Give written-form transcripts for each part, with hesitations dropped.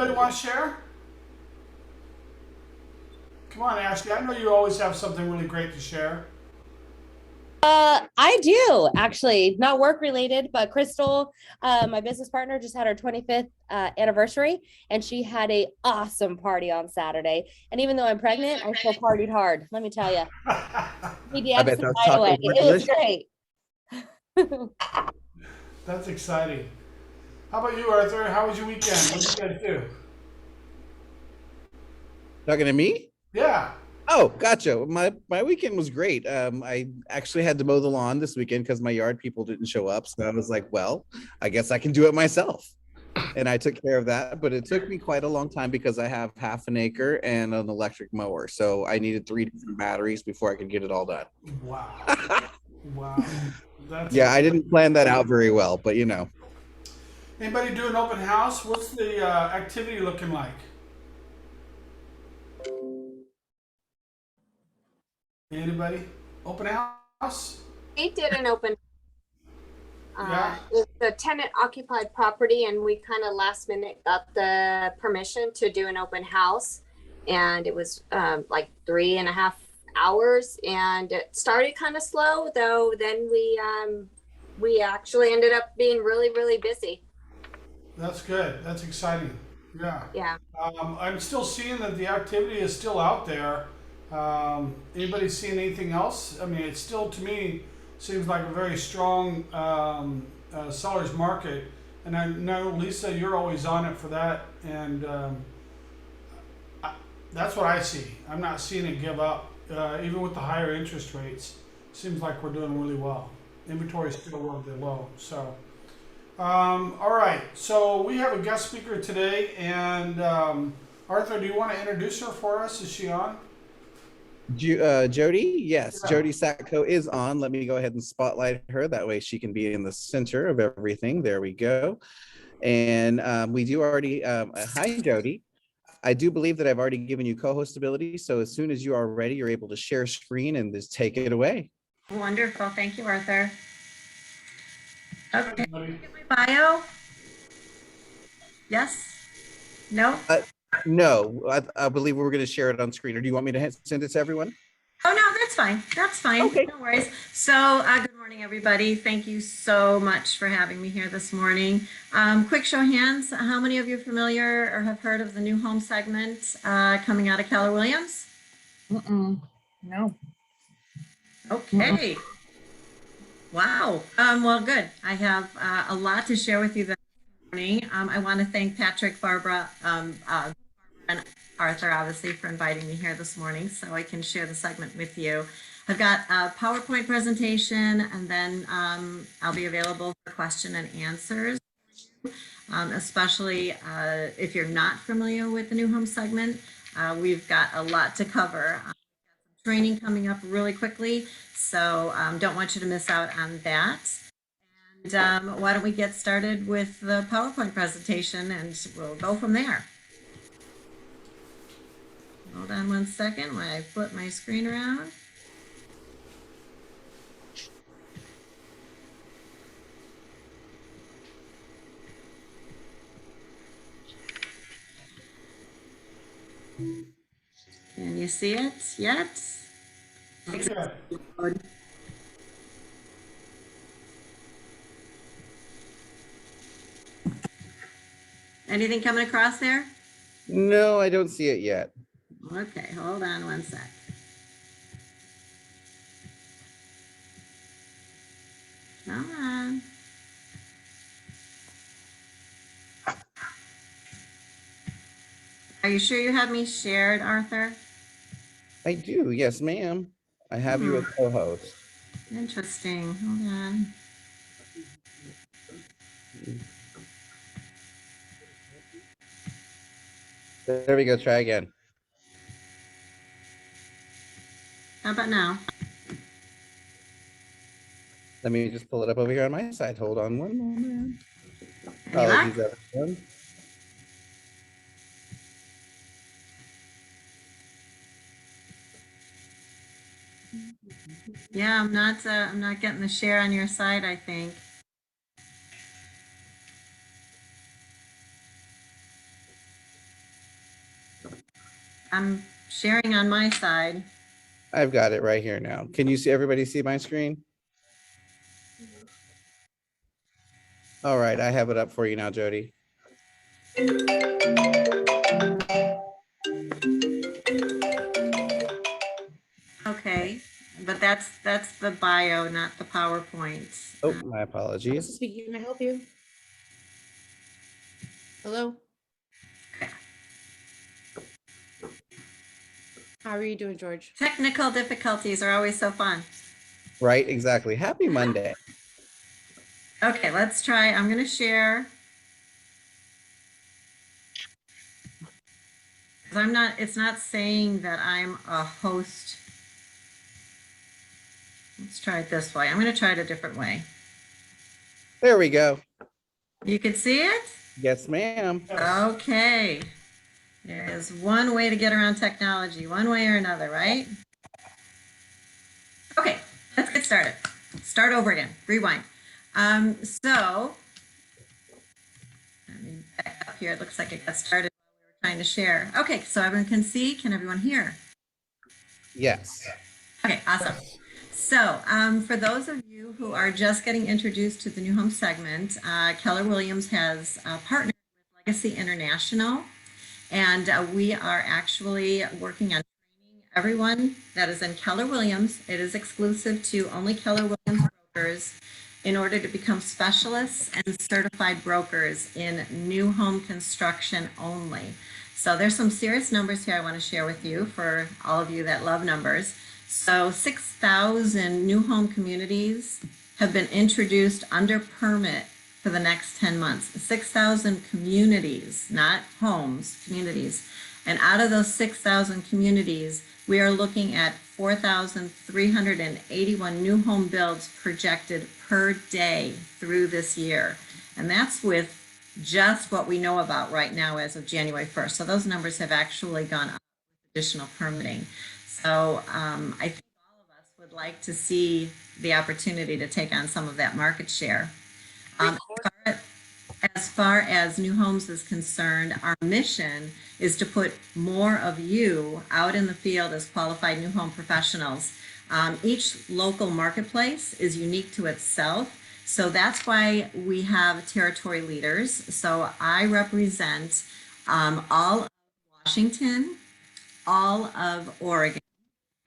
Anybody want to share? Come on, Ashley. I know you always have something really great to share. I do actually, not work related, but Crystal, my business partner, just had her 25th anniversary, and she had a awesome party on Saturday. And even though I'm pregnant, I still partied hard. Let me tell you, we I bet danced the those night away. tacos were It was delicious. great. That's exciting. How about you, Arthur? How was your weekend? What did you guys do? Talking to me? Yeah. Oh, gotcha. My weekend was great. I actually had to mow the lawn this weekend because my yard people didn't show up. So I was like, well, I guess I can do it myself. And I took care of that, but it took me quite a long time because I have half an acre and an electric mower. So I needed 3 different batteries before I could get it all done. Wow. Wow. That's Yeah, I didn't plan that out very well, but Anybody do an open house? What's the activity looking like? Anybody? Open house? We did an open, Yeah. it's a tenant occupied property, and we kind of last minute got the permission to do an open house. And it was like 3.5 hours, and it started kind of slow though. Then we actually ended up being really, really busy. That's good. That's exciting. Yeah. Yeah. I'm still seeing that the activity is still out there. Anybody seeing anything else? I mean, it still, to me, seems like a very strong seller's market. And I know, Lisa, you're always on it for that. And that's what I see. I'm not seeing it give up. Even with the higher interest rates, seems like we're doing really well. Inventory is still relatively low. So, all right. So we have a guest speaker today. And Arthur, do you want to introduce her for us? Is she on? Jodi, yes, Yeah. Jodi Satko is on. Let me go ahead and spotlight her. That way she can be in the center of everything. There we go. And we do already, hi, Jodi. I do believe that I've already given you co-host ability. So as soon as you are ready, you're able to share screen and just take it away. Wonderful. Thank you, Arthur. Okay. Buddy. Get my bio? Yes? No? No, I believe we're going to share it on screen. Or do you want me to send it to everyone? Oh, no, that's fine. That's fine. Okay. No worries. So good morning, everybody. Thank you so much for having me here this morning. Quick show of hands. How many of you are familiar or have heard of the new home segment coming out of Keller Williams? No. Okay. Wow. Well, good. I have a lot to share with you this morning. I want to thank Patrick, Barbara, and Arthur, obviously, for inviting me here this morning so I can share the segment with you. I've got a PowerPoint presentation, and then I'll be available for question and answers, especially if you're not familiar with the new home segment. We've got a lot to cover. Training coming up really quickly, so don't want you to miss out on that. And why don't we get started with the PowerPoint presentation, and we'll go from there. Hold on one second while I flip my screen around. Can you see it yet? Okay. Anything coming across there? No, I don't see it yet. Okay, hold on one sec. Come on. Are you sure you have me shared, Arthur? I do. Yes, ma'am. I have you as co-host. Interesting. Hold on. There we go. Try again. How about now? Let me just pull it up over here on my side. Hold on one moment. Any luck? Apologies, everyone. Yeah, I'm not getting the share on your side, I think. I'm sharing on my side. I've got it right here now. Can you see, everybody see my screen? All right, I have it up for you now, Jodi. Okay, but that's the bio, not the PowerPoint. Oh, my apologies. Speaking, can I help you? Hello? How are you doing, George? Technical difficulties are always so fun. Right, exactly. Happy Monday. Okay, let's try. I'm going to share. It's not saying that I'm a host. Let's try it this way. I'm going to try it a different way. There we go. You can see it? Yes, ma'am. Okay. There is one way to get around technology, one way or another, right? Okay, let's get started. Start over again. Rewind. So let me back up here. It looks like it got started while we were trying to share. Okay, so everyone can see. Can everyone hear? Yes. Okay, awesome. So for those of you who are just getting introduced to the new home segment, Keller Williams has partnered with Legacy International, and we are actually working on training everyone that is in Keller Williams. It is exclusive to only Keller Williams brokers in order to become specialists and certified brokers in new home construction only. So there's some serious numbers here I want to share with you for all of you that love numbers. So 6,000 new home communities have been introduced under permit for the next 10 months. 6,000 communities, not homes, communities. And out of those 6,000 communities, we are looking at 4,381 new home builds projected per day through this year. And that's with just what we know about right now as of January 1st. So those numbers have actually gone up with additional permitting. So I think all of us would like to see the opportunity to take on some of that market share. As far as new homes is concerned, our mission is to put more of you out in the field as qualified new home professionals. Each local marketplace is unique to itself. So that's why we have territory leaders. So I represent all of Washington, all of Oregon,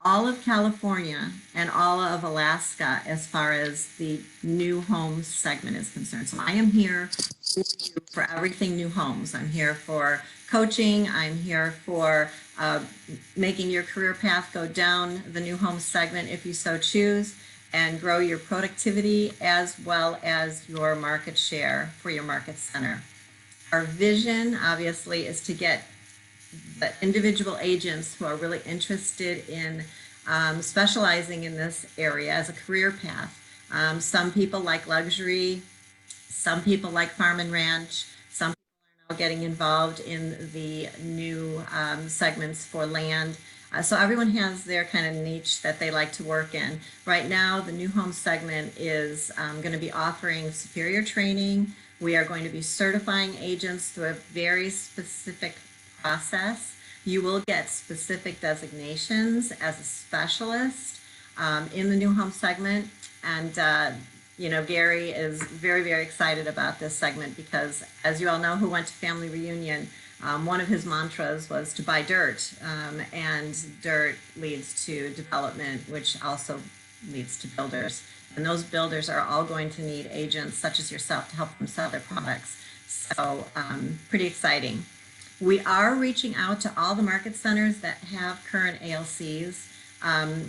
all of California, and all of Alaska as far as the new homes segment is concerned. So I am here for you for everything new homes. I'm here for coaching. I'm here for making your career path go down the new home segment if you so choose, and grow your productivity as well as your market share for your market center. Our vision, obviously, is to get the individual agents who are really interested in specializing in this area as a career path. Some people like luxury, some people like farm and ranch, some people are now getting involved in the new segments for land. So everyone has their kind of niche that they like to work in. Right now, the new home segment is going to be offering superior training. We are going to be certifying agents through a very specific process. You will get specific designations as a specialist in the new home segment. And, you know, Gary is very, very excited about this segment because, as you all know who went to Family Reunion, one of his mantras was to buy dirt, and dirt leads to development, which also leads to builders. And those builders are all going to need agents such as yourself to help them sell their products. So pretty exciting. We are reaching out to all the market centers that have current ALCs.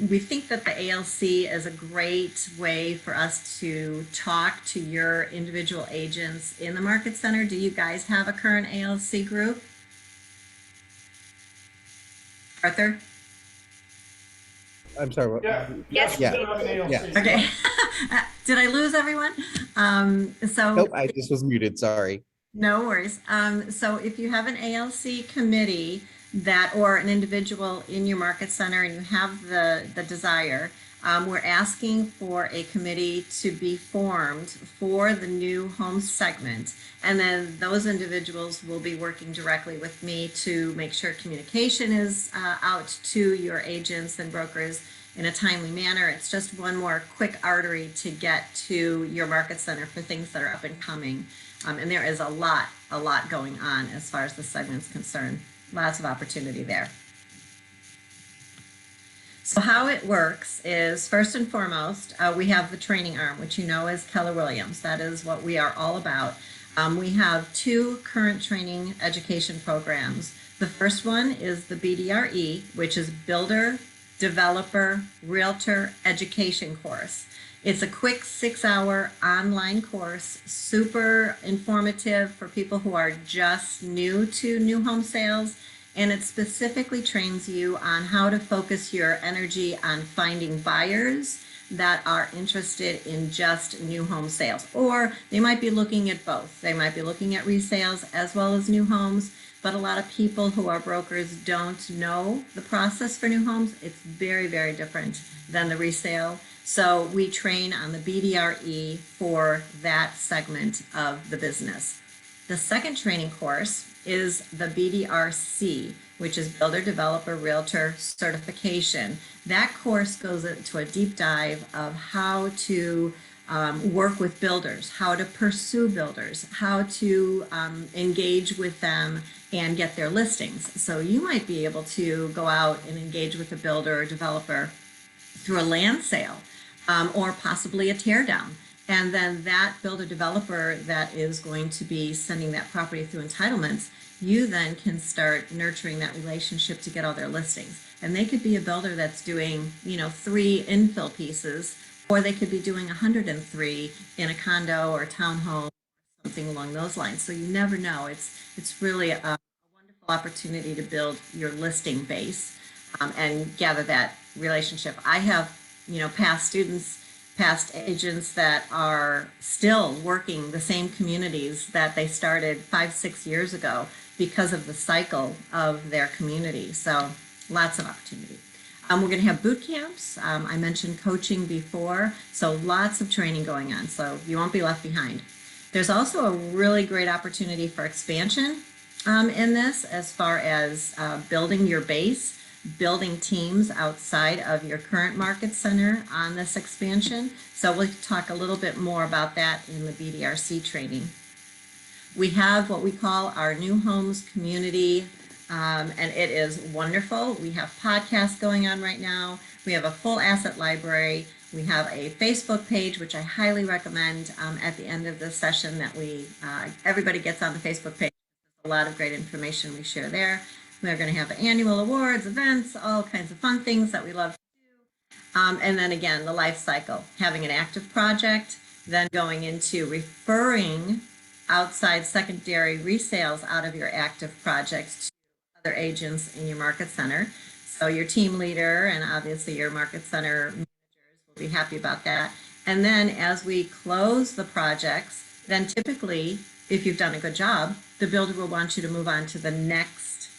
We think that the ALC is a great way for us to talk to your individual agents in the market center. Do you guys have a current ALC group? Arthur? I'm sorry. What? Yeah. Yes. we do have an ALC. Yeah. Okay. Did I lose everyone? So Nope, I just was muted. Sorry. no worries. So if you have an ALC committee that, or an individual in your market center and you have the desire, We're asking for a committee to be formed for the new home segment. And then those individuals will be working directly with me to make sure communication is out to your agents and brokers in a timely manner. It's just one more quick artery to get to your market center for things that are up and coming. And there is a lot going on as far as the segment's concerned. Lots of opportunity there. So how it works is, first and foremost, we have the training arm, which you know is Keller Williams. That is what we are all about. We have 2 current training education programs. The first one is the BDRE, which is Builder, Developer, Realtor Education course. It's a quick 6-hour online course, super informative for people who are just new to new home sales. And it specifically trains you on how to focus your energy on finding buyers that are interested in just new home sales. Or they might be looking at both. They might be looking at resales as well as new homes. But a lot of people who are brokers don't know the process for new homes. It's very, very different than the resale. So we train on the BDRE for that segment of the business. The second training course is the BDRC, which is Builder Developer Realtor Certification. That course goes into a deep dive of how to work with builders, how to pursue builders, how to engage with them and get their listings. So you might be able to go out and engage with a builder or developer through a land sale or possibly a tear down. And then that builder developer that is going to be sending that property through entitlements, you then can start nurturing that relationship to get all their listings. And they could be a builder that's doing, 3 infill pieces, or they could be doing 103 in a condo or townhome, something along those lines. So you never know. It's really a wonderful opportunity to build your listing base and gather that relationship. I have, past students, past agents that are still working the same communities that they started 5-6 years ago because of the cycle of their community. So lots of opportunity. We're going to have boot camps. I mentioned coaching before, so lots of training going on. So you won't be left behind. There's also a really great opportunity for expansion in this, as far as building your base, building teams outside of your current market center on this expansion. So we'll talk a little bit more about that in the BDRC training. We have what we call our new homes community, and it is wonderful. We have podcasts going on right now. We have a full asset library. We have a Facebook page, which I highly recommend at the end of the session that everybody gets on the Facebook page. There's a lot of great information we share there. We're going to have annual awards, events, all kinds of fun things that we love to do. And then again, the life cycle, having an active project, then going into referring outside secondary resales out of your active projects to other agents in your market center. So your team leader and obviously your market center managers will be happy about that. And then as we close the projects, then typically, if you've done a good job, the builder will want you to move on to the next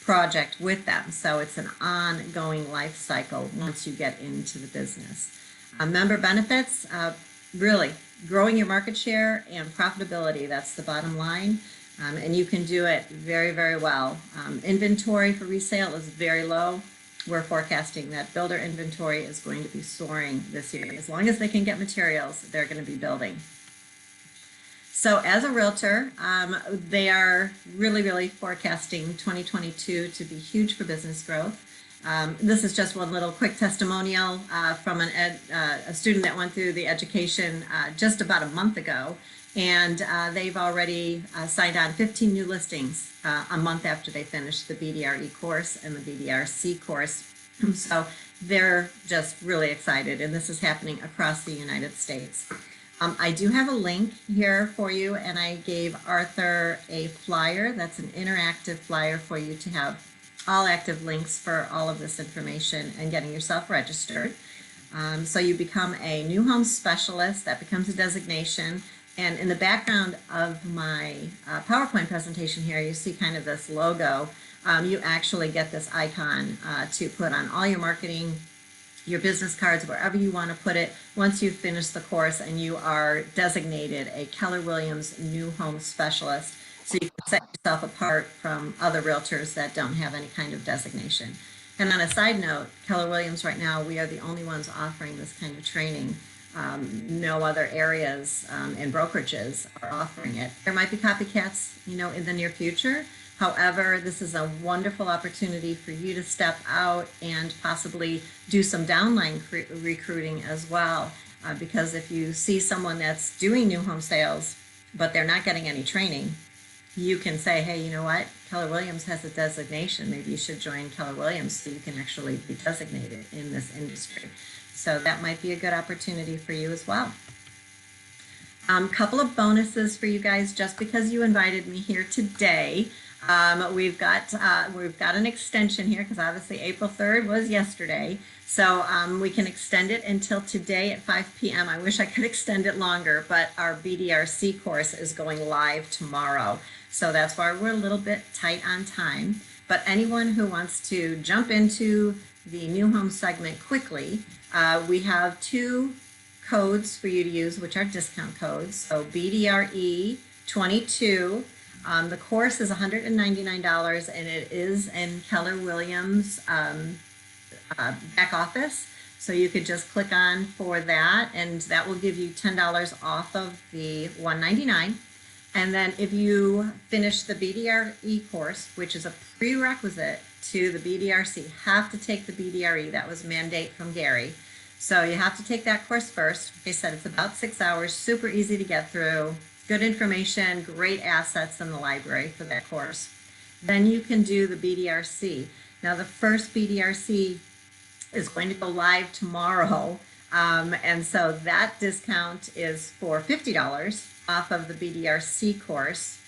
project with them. So it's an ongoing life cycle once you get into the business. Member benefits, really growing your market share and profitability. That's the bottom line. And you can do it very, very well. Inventory for resale is very low. We're forecasting that builder inventory is going to be soaring this year. As long as they can get materials, they're going to be building. So as a realtor, they are really, really forecasting 2022 to be huge for business growth. This is just one little quick testimonial from a student that went through the education just about a month ago. And they've already signed on 15 new listings a month after they finished the BDRE course and the BDRC course. So they're just really excited. And this is happening across the United States. I do have a link here for you, and I gave Arthur a flyer. That's an interactive flyer for you to have all active links for all of this information and getting yourself registered. So you become a new home specialist. That becomes a designation. And in the background of my PowerPoint presentation here, you see kind of this logo. You actually get this icon to put on all your marketing your business cards, wherever you want to put it, once you finish the course and you are designated a Keller Williams new home specialist. So you can set yourself apart from other realtors that don't have any kind of designation. And on a side note, Keller Williams right now, we are the only ones offering this kind of training. No other areas and brokerages are offering it. There might be copycats, you know, in the near future. However, this is a wonderful opportunity for you to step out and possibly do some downline recruiting as well. Because if you see someone that's doing new home sales, but they're not getting any training, you can say, hey, you know what? Keller Williams has a designation. Maybe you should join Keller Williams so you can actually be designated in this industry. So that might be a good opportunity for you as well. Couple of bonuses for you guys, just because you invited me here today. We've got an extension here because obviously April 3rd was yesterday. So we can extend it until today at 5 p.m. I wish I could extend it longer, but our BDRC course is going live tomorrow. So that's why we're a little bit tight on time. But anyone who wants to jump into the new home segment quickly, we have 2 codes for you to use, which are discount codes. So BDRE 22. The course is $199, and it is in Keller Williams back office. So you could just click on for that, and that will give you $10 off of the $199. And then if you finish the BDRE course, which is a prerequisite to the BDRC, have to take the BDRE. That was mandate from Gary. So you have to take that course first. Like I said, it's about 6 hours, super easy to get through, good information, great assets in the library for that course. Then you can do the BDRC. Now the first BDRC is going to go live tomorrow. And so that discount is for $50 off of the BDRC course,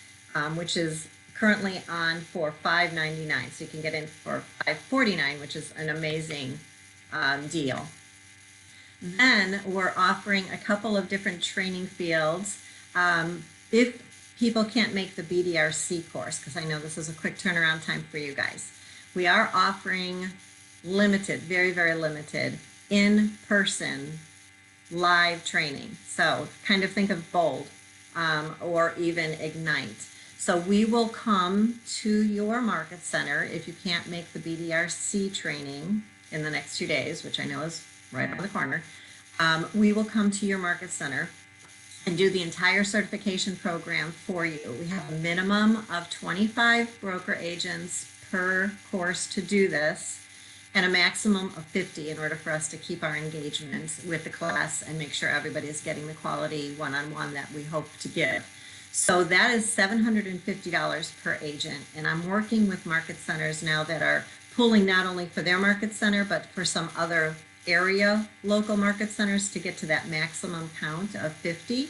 which is currently on for $599. So you can get in for $549, which is an amazing deal. Then we're offering a couple of different training fields. If people can't make the BDRC course, because I know this is a quick turnaround time for you guys, we are offering limited, very, very limited, in-person live training. So kind of think of Bold or even Ignite. So we will come to your market center if you can't make the BDRC training in the next 2 days, which I know is right around the corner. We will come to your market center and do the entire certification program for you. We have a minimum of 25 broker agents per course to do this, and a maximum of 50 in order for us to keep our engagement with the class and make sure everybody is getting the quality one-on-one that we hope to give. So that is $750 per agent, and I'm working with market centers now that are pulling not only for their market center, but for some other area local market centers to get to that maximum count of 50.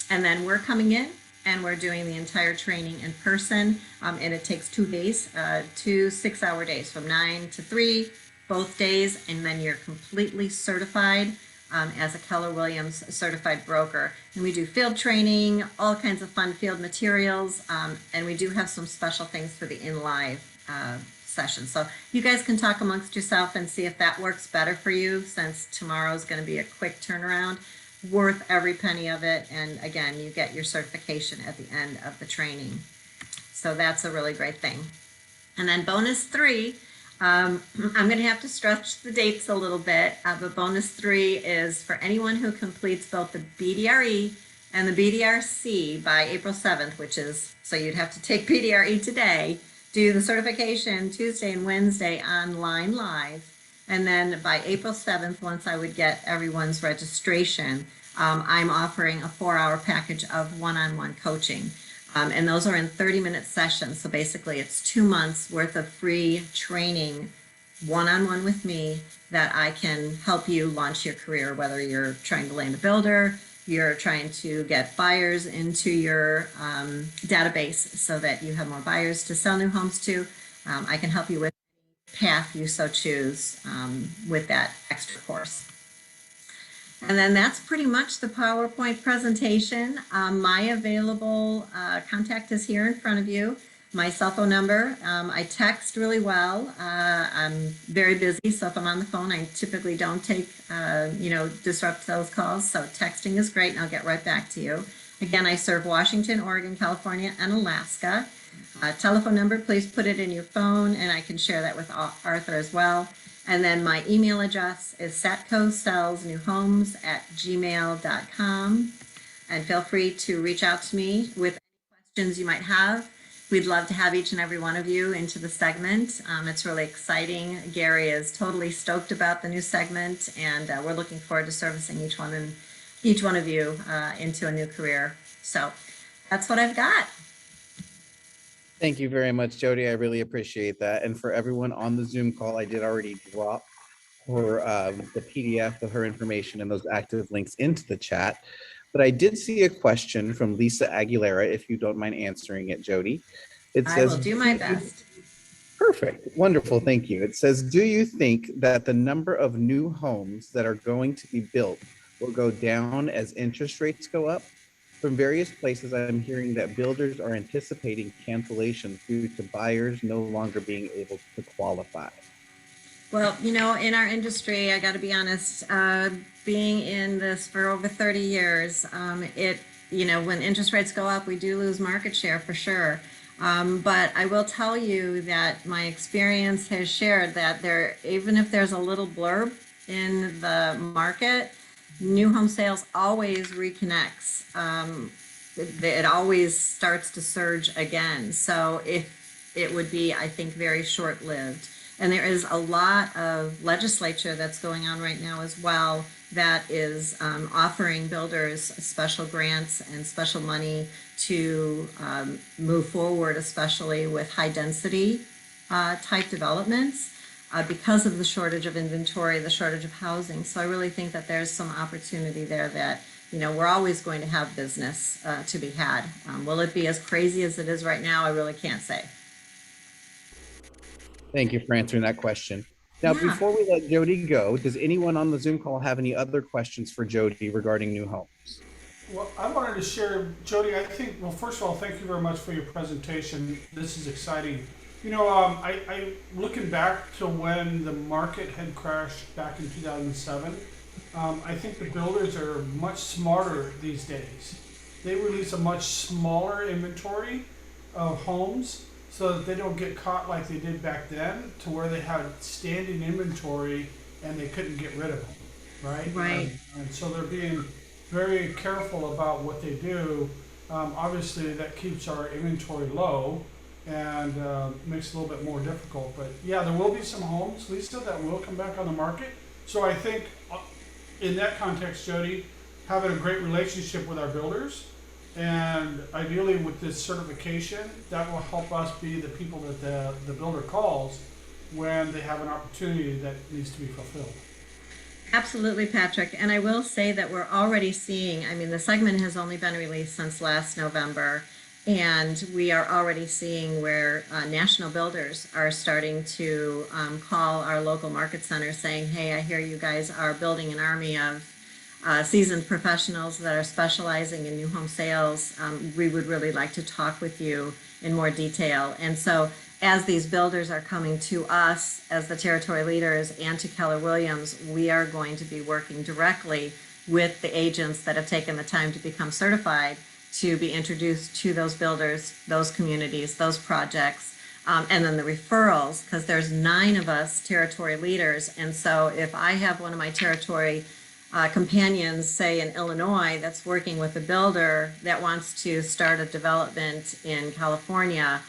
And then we're coming in and we're doing the entire training in person, and it takes 2 days, 2 6-hour days from 9 to 3, both days, and then you're completely certified as a Keller Williams certified broker. And we do field training, all kinds of fun field materials, and we do have some special things for the in-live session. So you guys can talk amongst yourself and see if that works better for you, since tomorrow's going to be a quick turnaround. Worth every penny of it, and again, you get your certification at the end of the training. So that's a really great thing. And then bonus 3, I'm going to have to stretch the dates a little bit, but bonus 3 is for anyone who completes both the BDRE and the BDRC by April 7th, which is, so you'd have to take BDRE today, do the certification Tuesday and Wednesday online live. And then by April 7th, once I would get everyone's registration, I'm offering a 4-hour package of one-on-one coaching. And those are in 30-minute sessions. So basically it's 2 months worth of free training one-on-one with me that I can help you launch your career, whether you're trying to land a builder, you're trying to get buyers into your database so that you have more buyers to sell new homes to. I can help you with path you so choose with that extra course. And then that's pretty much the PowerPoint presentation. My available contact is here in front of you. My cell phone number, I text really well. I'm very busy, so if I'm on the phone, I typically don't take, disrupt those calls. So texting is great, and I'll get right back to you. Again, I serve Washington, Oregon, California, and Alaska. Telephone number, please put it in your phone, and I can share that with Arthur as well. And then my email address is satkosellsnewhomes@gmail.com. And feel free to reach out to me with any questions you might have. We'd love to have each and every one of you into the segment. It's really exciting. Gary is totally stoked about the new segment, and we're looking forward to servicing each one of you into a new career. So that's what I've got. Thank you very much, Jodi. I really appreciate that. And for everyone on the Zoom call, I did already drop the PDF of her information and those active links into the chat. But I did see a question from Lisa Aguilera, if you don't mind answering it, Jodi. It says, I will do my best. Perfect. Wonderful. Thank you. It says, do you think that the number of new homes that are going to be built will go down as interest rates go up? From various places, I'm hearing that builders are anticipating cancellations due to buyers no longer being able to qualify. Well, in our industry, I got to be honest, being in this for over 30 years, when interest rates go up, we do lose market share for sure. But I will tell you that my experience has shared that even if there's a little blurb in the market, new home sales always reconnects. It always starts to surge again. So it would be, I think, very short-lived. And there is a lot of legislature that's going on right now as well that is offering builders special grants and special money to move forward, especially with high density type developments because of the shortage of inventory, the shortage of housing. So I really think that there's some opportunity there that, we're always going to have business to be had. Will it be as crazy as it is right now? I really can't say. Thank you for answering that question. Now, before we let Jodi go, does anyone on the Zoom call have any other questions for Jodi regarding new homes? Well, I wanted to share, Jodi, first of all, thank you very much for your presentation. This is exciting. I looking back to when the market had crashed back in 2007, I think the builders are much smarter these days. They release a much smaller inventory of homes so that they don't get caught like they did back then, to where they had standing inventory and they couldn't get rid of them, right? Right. And so they're being very careful about what they do. Obviously, that keeps our inventory low and makes it a little bit more difficult. But yeah, there will be some homes, Lisa, that will come back on the market. So I think in that context, Jodi, having a great relationship with our builders, and ideally with this certification, that will help us be the people that the builder calls when they have an opportunity that needs to be fulfilled. Absolutely, Patrick. And I will say that we're already seeing, the segment has only been released since last November, and we are already seeing where national builders are starting to call our local market centers saying, hey, I hear you guys are building an army of seasoned professionals that are specializing in new home sales. We would really like to talk with you in more detail. And so as these builders are coming to us as the territory leaders and to Keller Williams, we are going to be working directly with the agents that have taken the time to become certified to be introduced to those builders, those communities, those projects, and then the referrals, because there's 9 of us territory leaders. And so if I have one of my territory companions, say in Illinois, that's working with a builder that wants to start a development in California,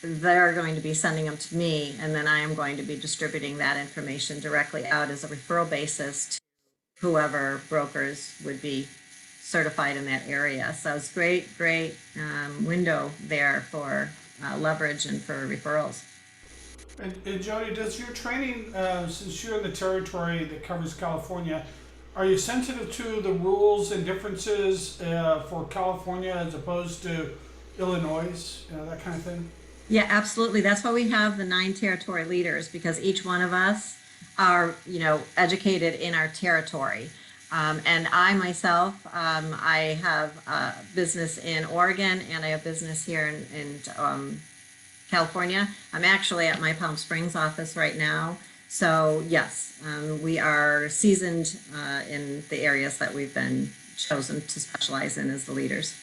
they're going to be sending them to me, and then I am going to be distributing that information directly out as a referral basis to whoever brokers would be certified in that area. So it's great window there for leverage and for referrals. And Jodi, does your training, since you're in the territory that covers California, are you sensitive to the rules and differences for California as opposed to Illinois, that kind of thing? Yeah, absolutely. That's why we have the 9 territory leaders, because each one of us are, educated in our territory. And I myself, I have a business in Oregon and I have business here in California. I'm actually at my Palm Springs office right now. So yes, we are seasoned in the areas that we've been chosen to specialize in as the leaders.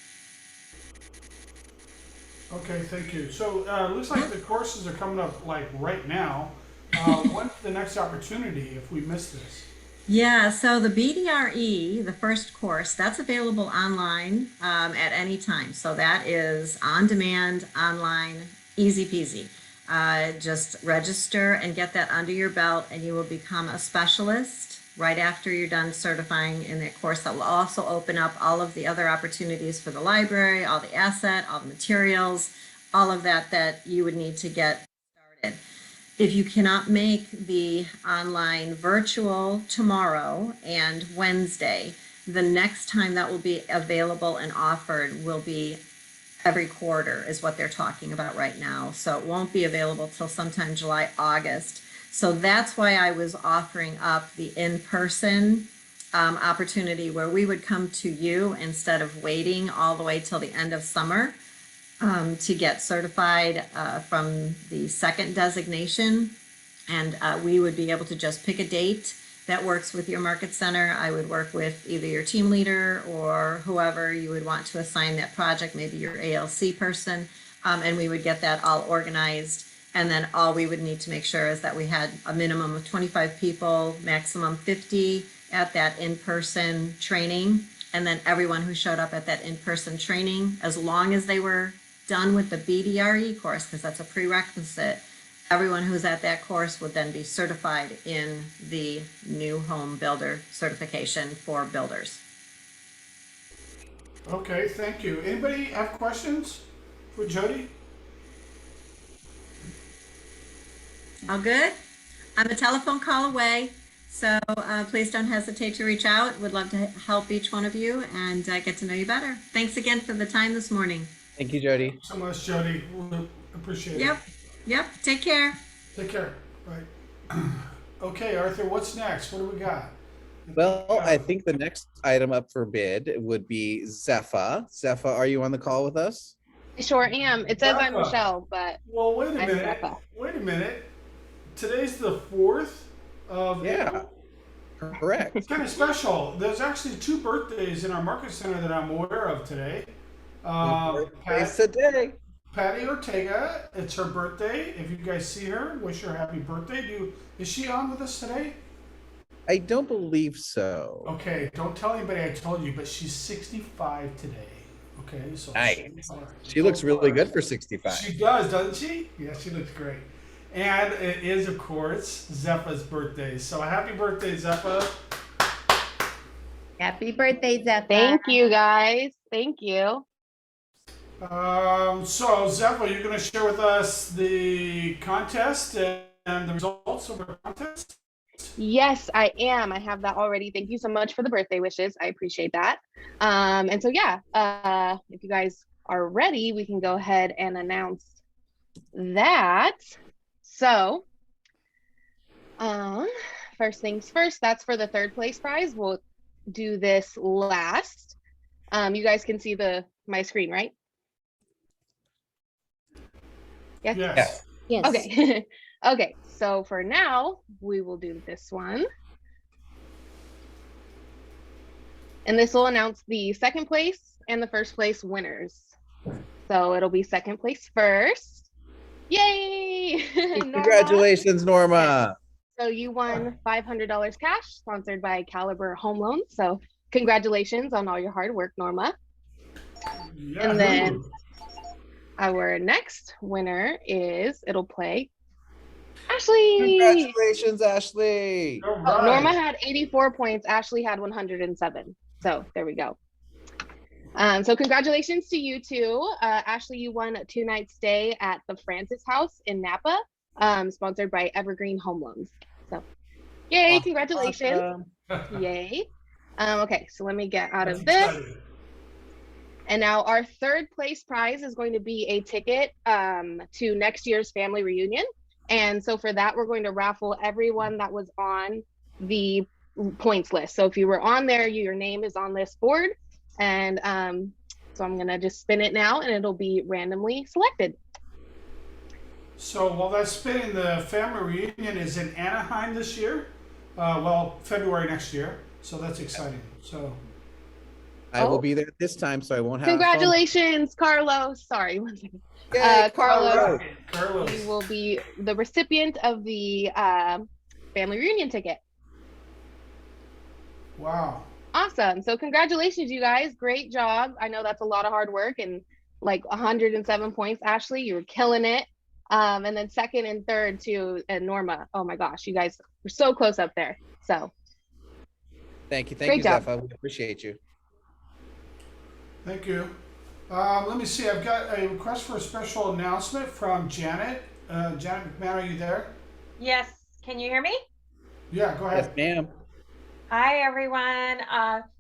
Okay, thank you. So it looks like the courses are coming up like right now. When's the next opportunity if we miss this? Yeah, so the BDRE, the first course, that's available online at any time. So that is on demand, online, easy peasy. Just register and get that under your belt, and you will become a specialist right after you're done certifying in that course. That will also open up all of the other opportunities for the library, all the asset, all the materials, all of that that you would need to get started. If you cannot make the online virtual tomorrow and Wednesday, the next time that will be available and offered will be every quarter is what they're talking about right now. So it won't be available till sometime July, August. So that's why I was offering up the in-person opportunity where we would come to you instead of waiting all the way till the end of summer to get certified from the second designation. And we would be able to just pick a date that works with your market center. I would work with either your team leader or whoever you would want to assign that project, maybe your ALC person, and we would get that all organized. And then all we would need to make sure is that we had a minimum of 25 people, maximum 50 at that in-person training. And then everyone who showed up at that in-person training, as long as they were done with the BDRE course, because that's a prerequisite, everyone who's at that course would then be certified in the new home builder certification for builders. Okay, thank you. Anybody have questions for Jodi? All good? I'm a telephone call away, so please don't hesitate to reach out. Would love to help each one of you and get to know you better. Thanks again for the time this morning. Thank you, Jodi. So much, Jodi. We appreciate it. Yep. Take care. Take care. Bye. Okay, Arthur, what's next? What do we got? Well, I think the next item up for bid would be Zepha. Zepha, are you on the call with us? I sure am. It says I'm Zepha. Michelle, but Well, wait a I'm minute. Zepha. Wait a minute. Today's the 4th of Yeah. Correct. It's kind of special. There's actually 2 birthdays in our market center that I'm aware of today. It's today. Patty Ortega, it's her birthday. If you guys see her, wish her happy birthday. Is she on with us today? I don't believe so. Okay, don't tell anybody I told you, but she's 65 today. Okay, so Nice. She looks really good for 65. She does, doesn't she? Yeah, she looks great. And it is, of course, Zepha's birthday. So happy birthday, Zepha. Happy birthday, Zepha. thank you guys. Thank you. So Zepha, you're going to share with us the contest and the results of our contest? Yes, I am. I have that already. Thank you so much for the birthday wishes. I appreciate that. And so yeah, if you guys are ready, we can go ahead and announce that. So, first things first, that's for the 3rd place prize. We'll do this last. You guys can see my screen, right? Yes. Yes. Yes. Okay. Okay. So for now, we will do this one. And this will announce the 2nd place and the 1st place winners. So it'll be 2nd place first. Yay! Norma. Congratulations, Norma. So you won $500 cash, sponsored by Caliber Home Loans. So congratulations on all your hard work, Norma. Yeah. And then our next winner it'll play Ashley. Congratulations, Ashley. All right. Norma had 84 points. Ashley had 107. So there we go. So congratulations to you two. Ashley, you won a 2-night stay at the Francis House in Napa, sponsored by Evergreen Home Loans. So yay, congratulations. Awesome. Yay. Okay, so let me get out of That's this. exciting. And now our 3rd place prize is going to be a ticket to next year's family reunion. And so for that, we're going to raffle everyone that was on the points list. So if you were on there, your name is on this board. And so I'm gonna just spin it now and it'll be randomly selected. So while that's spinning, the family reunion is in Anaheim this year. Well, February next year. So that's exciting. So I will Oh. be there this time, so I won't have Congratulations, Carlos. Sorry, one second. Yay, Carlos, Carlos. Carlos. you will be the recipient of the family reunion ticket. Wow. Awesome. So congratulations, you guys. Great job. I know that's a lot of hard work and like 107 points, Ashley. You were killing it. And then second and third to and Norma. Oh my gosh, you guys were so close up there. So Thank you, Great job. Zepha. We appreciate you. Thank you. Let me see. I've got a request for a special announcement from Janet. Janet McMahon, are you there? Yes, can you hear me? Yeah, go Yes, ahead. ma'am. Hi, everyone.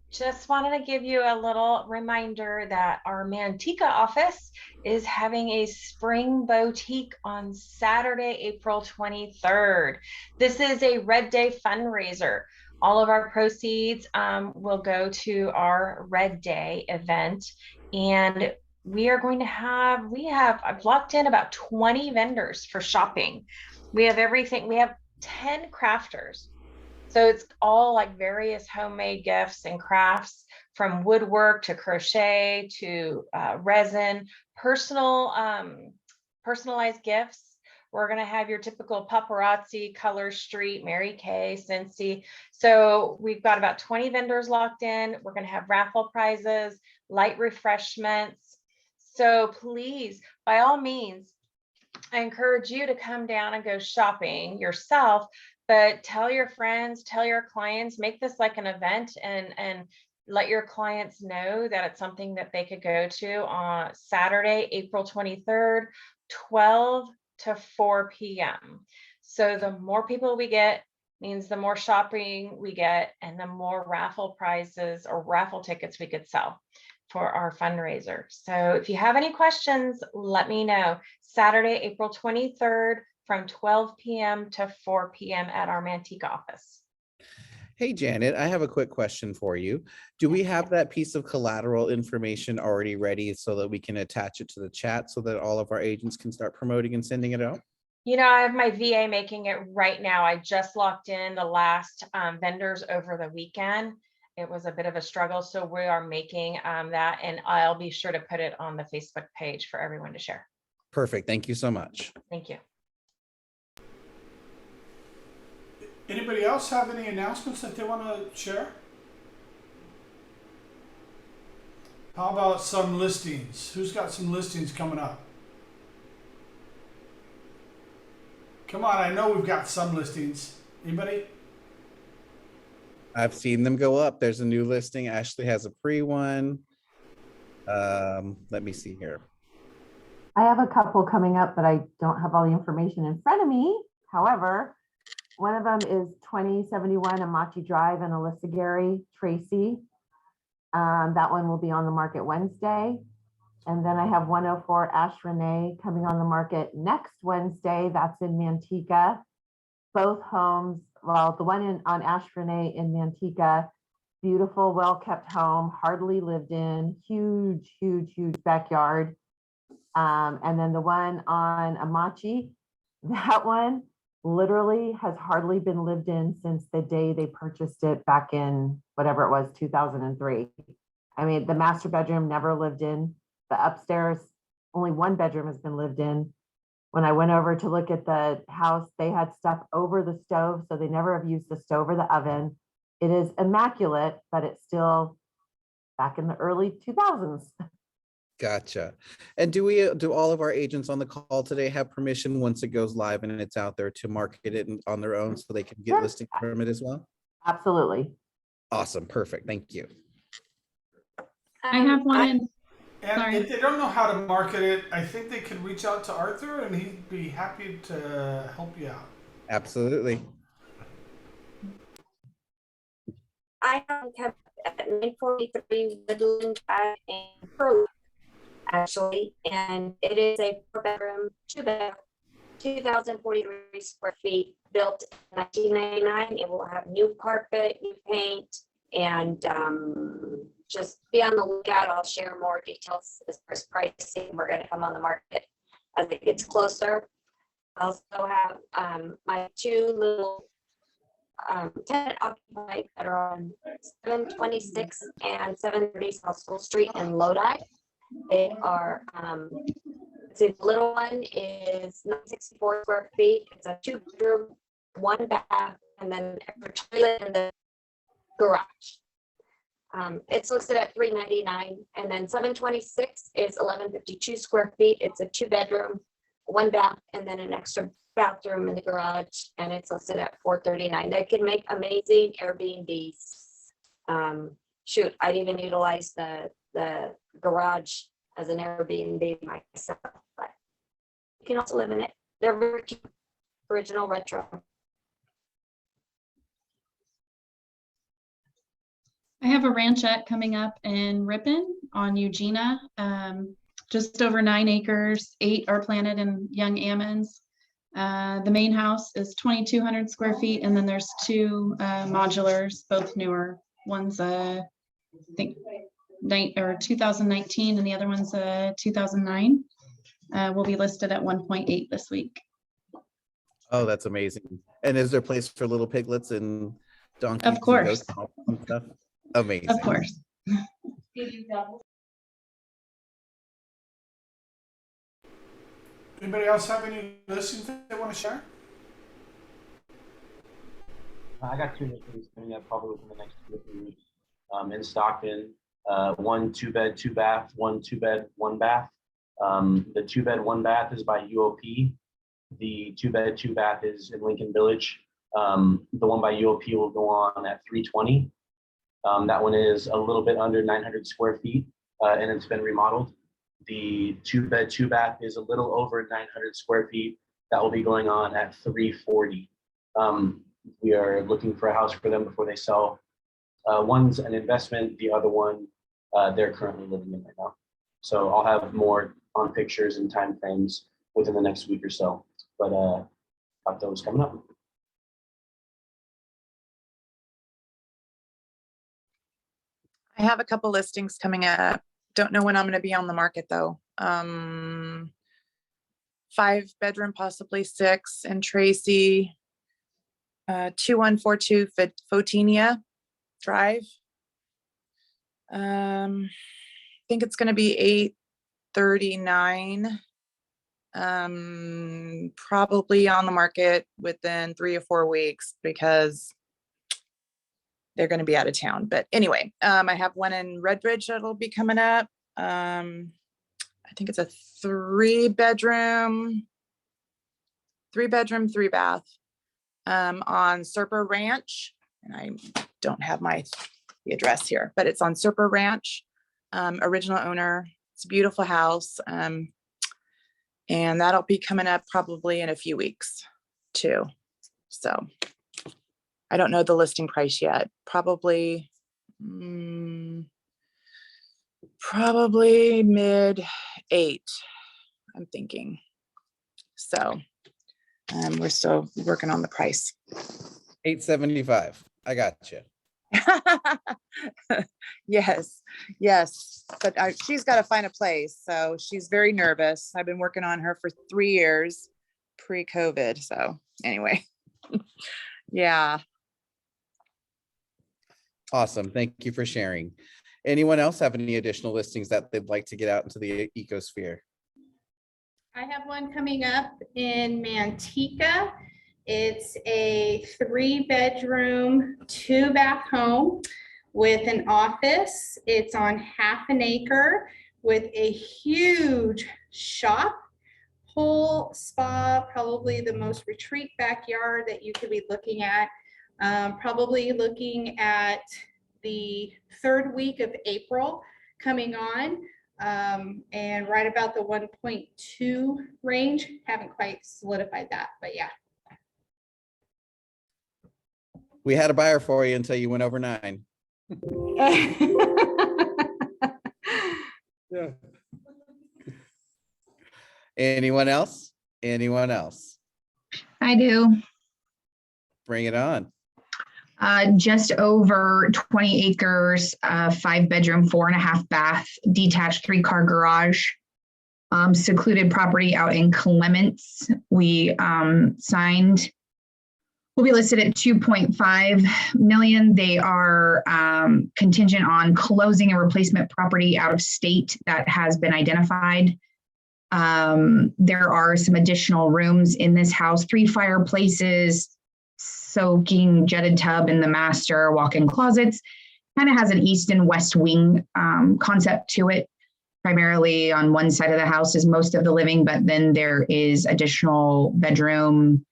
Just wanted to give you a little reminder that our Manteca office is having a spring boutique on Saturday, April 23rd. This is a Red Day fundraiser. All of our proceeds will go to our Red Day event. And we are going to I've locked in about 20 vendors for shopping. We have everything. We have 10 crafters. So it's all like various homemade gifts and crafts, from woodwork to crochet to resin, personalized gifts. We're going to have your typical paparazzi, Color Street, Mary Kay, Scentsy. So we've got about 20 vendors locked in. We're going to have raffle prizes, light refreshments. So please, by all means, I encourage you to come down and go shopping yourself, but tell your friends, tell your clients, make this like an event, and let your clients know that it's something that they could go to on Saturday, April 23rd, 12 to 4 p.m. So the more people we get means the more shopping we get and the more raffle prizes or raffle tickets we could sell for our fundraiser. So if you have any questions, let me know. Saturday, April 23rd from 12 p.m. to 4 p.m. at our Manteca office. Hey, Janet, I have a quick question for you. Do we have that piece of collateral information already ready so that we can attach it to the chat so that all of our agents can start promoting and sending it out? You know, I have my VA making it right now. I just locked in the last vendors over the weekend. It was a bit of a struggle, so we are making that, and I'll be sure to put it on the Facebook page for everyone to share. Perfect. Thank you so much. Thank you. Anybody else have any announcements that they want to share? How about some listings? Who's got some listings coming up? Come on, I know we've got some listings. Anybody? I've seen them go up. There's a new listing. Ashley has a pre one. Let me see here. I have a couple coming up, but I don't have all the information in front of me. However, one of them is 2071 Amachi Drive in Alyssa Gary, Tracy. That one will be on the market Wednesday. And then I have 104 Ash Renee coming on the market next Wednesday. That's in Manteca. Both homes, well, the one on Ash Renee in Manteca, beautiful, well-kept home, hardly lived in, huge, huge, huge backyard. And then the one on Amachi, that one literally has hardly been lived in since the day they purchased it back in whatever it was, 2003. I mean, the master bedroom never lived in. The upstairs, only one bedroom has been lived in. When I went over to look at the house, they had stuff over the stove, so they never have used the stove or the oven. It is immaculate, but it's still back in the early 2000s. Gotcha. And do all of our agents on the call today have permission once it goes live and it's out there to market it on their own so they can get listing from it as well? Absolutely. Awesome. Perfect. Thank you. I have one. And Sorry. if they don't know how to market it, I think they could reach out to Arthur and he'd be happy to help you out. Absolutely. I have kept at 943 Woodland Drive in Pearl, actually, and it is a 4-bedroom, 2-bath, 2,043 square feet, built in 1999. It will have new carpet, new paint, and just be on the lookout. I'll share more details as far as pricing. We're going to come on the market as it gets closer. I also have my two little tenant occupied that are on 726 and 730 South School Street in Lodi. They are, the little one is 964 square feet. It's a 2-bedroom, 1 bath, and then a toilet in the garage. It's listed at $399, and then 726 is 1152 square feet. It's a 2-bedroom, 1 bath, and then an extra bathroom in the garage, and it's listed at $439. They can make amazing Airbnbs. Shoot, I'd even utilize the garage as an Airbnb myself, but you can also live in it. They're very cute, original retro. I have a ranchette coming up in Ripon on Eugenia. Just over 9 acres, 8 are planted in young almonds. The main house is 2,200 square feet, and then there's 2 modulars, both newer. One's I think 2019, and the other one's 2009. Will be listed at 1.8 this week. Oh, that's amazing. And is there a place for little piglets and donkeys? Of course. And goats and stuff? Amazing. Of course. Anybody else have any listings they want to share? I got 2 listings coming up probably within the next 2 or 3 weeks. In Stockton, 1 2-bed, 2 bath, 1 2-bed, 1 bath. The 2-bed, 1 bath is by UOP. The 2-bed, 2 bath is in Lincoln Village. The one by UOP will go on at $320. That one is a little bit under 900 square feet, and it's been remodeled. The 2-bed, 2 bath is a little over 900 square feet. That will be going on at $340. We are looking for a house for them before they sell. One's an investment, the other one they're currently living in right now. So I'll have more on pictures and time frames within the next week or so. But got those coming up. I have a couple listings coming up. Don't know when I'm going to be on the market though. 5-bedroom, possibly 6 in Tracy. 2142 Fotinia Drive. I think it's going to be $839. Probably on the market within 3 or 4 weeks because they're going to be out of town. But anyway, I have one in Redbridge that'll be coming up. I think it's a 3-bedroom, 3 bath on Serpa Ranch. And I don't have the address here, but it's on Serpa Ranch. Original owner. It's a beautiful house. And that'll be coming up probably in a few weeks too. So I don't know the listing price yet. Probably mid 8, I'm thinking. So we're still working on the price. 875. I got you. Yes. But she's got to find a place. So she's very nervous. I've been working on her for 3 years pre-COVID. So anyway, yeah. Awesome. Thank you for sharing. Anyone else have any additional listings that they'd like to get out into the ecosphere? I have one coming up in Manteca. It's a 3-bedroom, 2-bath home with an office. It's on half an acre with a huge shop, pool, spa, probably the most retreat backyard that you could be looking at. Probably looking at the 3rd week of April coming on, and right about the 1.2 range. Haven't quite solidified that, but yeah. We had a buyer for you until you went over 9. Yeah. Anyone else? Anyone else? I do. Bring it on. Just over 20 acres, 5-bedroom, 4.5 bath, detached 3-car garage, secluded property out in Clements. We signed, will be listed at 2.5 million. They are contingent on closing a replacement property out of state that has been identified. There are some additional rooms in this house, 3 fireplaces, soaking jetted tub in the master, walk-in closets. Kind of has an east and west wing concept to it. Primarily on one side of the house is most of the living, but then there is additional bedroom,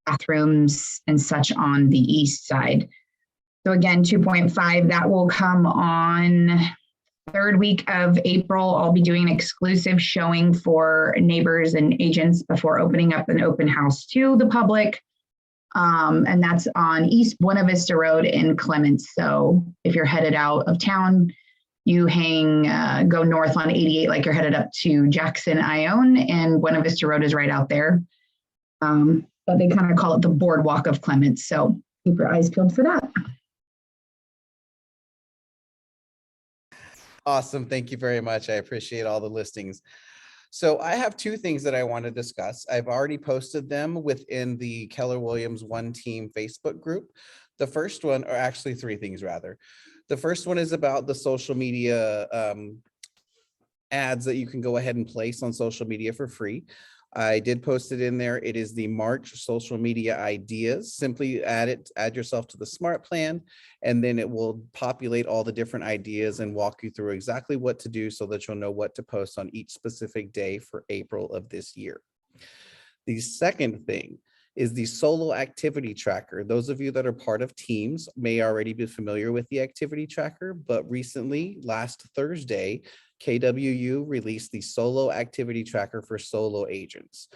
bathrooms, and such on the east side. So again, 2.5, that will come on 3rd week of April. I'll be doing an exclusive showing for neighbors and agents before opening up an open house to the public. And that's on East Buena Vista Road in Clements. So if you're headed out of town, you go north on 88 like you're headed up to Jackson, Ione, and Buena Vista Road is right out there. But they kind of call it the boardwalk of Clements. So keep your eyes peeled for that. Awesome. Thank you very much. I appreciate all the listings. So I have 2 things that I want to discuss. I've already posted them within the Keller Williams One Team Facebook group. The first one, or actually 3 things rather. The first one is about the social media ads that you can go ahead and place on social media for free. I did post it in there. It is the March social media ideas. Simply add yourself to the smart plan, and then it will populate all the different ideas and walk you through exactly what to do so that you'll know what to post on each specific day for April of this year. The second thing is the solo activity tracker. Those of you that are part of teams may already be familiar with the activity tracker, but recently, last Thursday, KWU released the solo activity tracker for solo agents.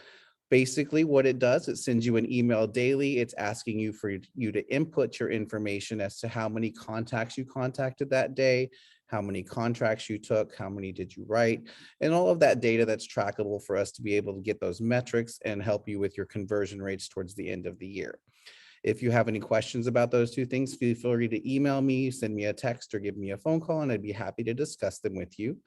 Basically what it does, it sends you an email daily. It's asking you for you to input your information as to how many contacts you contacted that day, how many contracts you took, how many did you write, and all of that data that's trackable for us to be able to get those metrics and help you with your conversion rates towards the end of the year. If you have any questions about those 2 things, feel free to email me, send me a text, or give me a phone call, and I'd be happy to discuss them with you.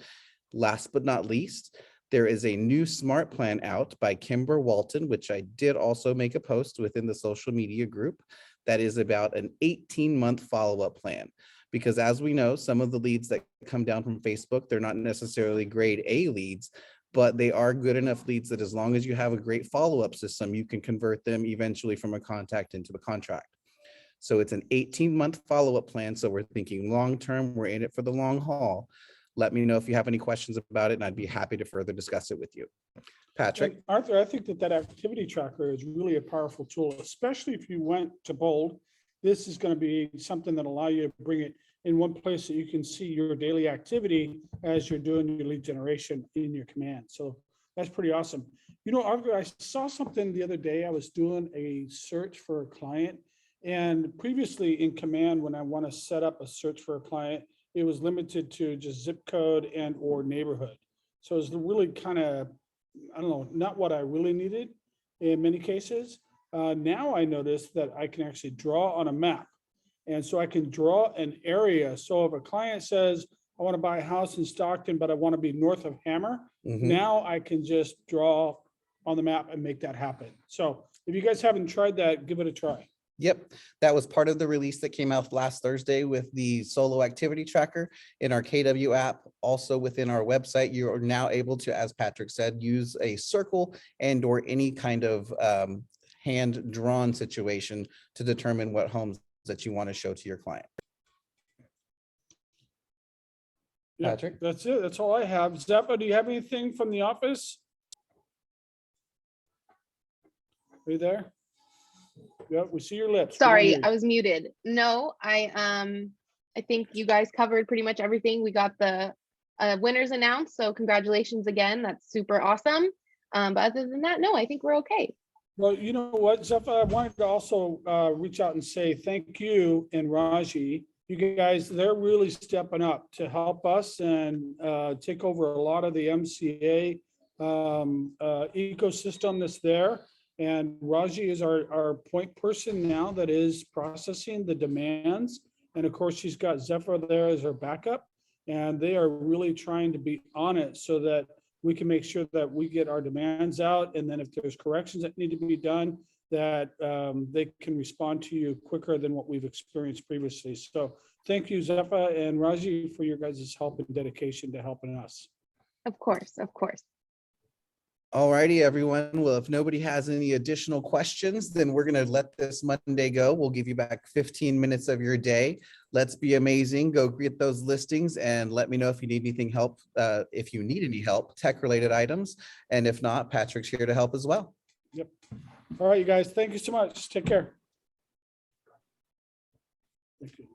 Last but not least, there is a new smart plan out by Kimber Walton, which I did also make a post within the social media group, that is about an 18-month follow-up plan. Because as we know, some of the leads that come down from Facebook, they're not necessarily grade A leads, but they are good enough leads that as long as you have a great follow-up system, you can convert them eventually from a contact into the contract. So it's an 18-month follow-up plan. So we're thinking long-term, we're in it for the long haul. Let me know if you have any questions about it, and I'd be happy to further discuss it with you. Patrick? And Arthur, I think that activity tracker is really a powerful tool, especially if you went to bold. This is going to be something that allow you to bring it in one place that you can see your daily activity as you're doing your lead generation in your command. So that's pretty awesome. You know, Arthur, I saw something the other day. I was doing a search for a client, and previously in command, when I want to set up a search for a client, it was limited to just zip code and or neighborhood. So it's really kind of, I don't know, not what I really needed in many cases. Now I notice that I can actually draw on a map. And so I can draw an area. So if a client says, I want to buy a house in Stockton, but I want to be north of Hammer, now I can just draw on the map and make that happen. So if you guys haven't tried that, give it a try. Yep, that was part of the release that came out last Thursday with the solo activity tracker in our KW app. Also within our website, you are now able to, as Patrick said, use a circle and or any kind of hand-drawn situation to determine what homes that you want to show to your client. Yeah, Patrick? That's it. That's all I have. Zeppa, do you have anything from the office? Are you there? Yeah, we see your lips. Sorry, I was muted. No, I think you guys covered pretty much everything. We got the winners announced, so congratulations again. That's super awesome. But other than that, no, I think we're okay. Well, you know what, Zeppa, I wanted to also reach out and say thank you and Raji. You guys, they're really stepping up to help us and take over a lot of the MCA ecosystem that's there. And Raji is our point person now that is processing the demands. And of course, she's got Zephyr there as her backup. And they are really trying to be on it so that we can make sure that we get our demands out. And then if there's corrections that need to be done, that they can respond to you quicker than what we've experienced previously. So thank you, Zephyr and Raji, for your guys' help and dedication to helping us. Of course, of course. All righty, everyone. Well, if nobody has any additional questions, then we're going to let this Monday go. We'll give you back 15 minutes of your day. Let's be amazing. Go get those listings and let me know if you need anything help, if you need any help, tech-related items. And if not, Patrick's here to help as well. Yep. All right, you guys. Thank you so much. Take care. Thank you.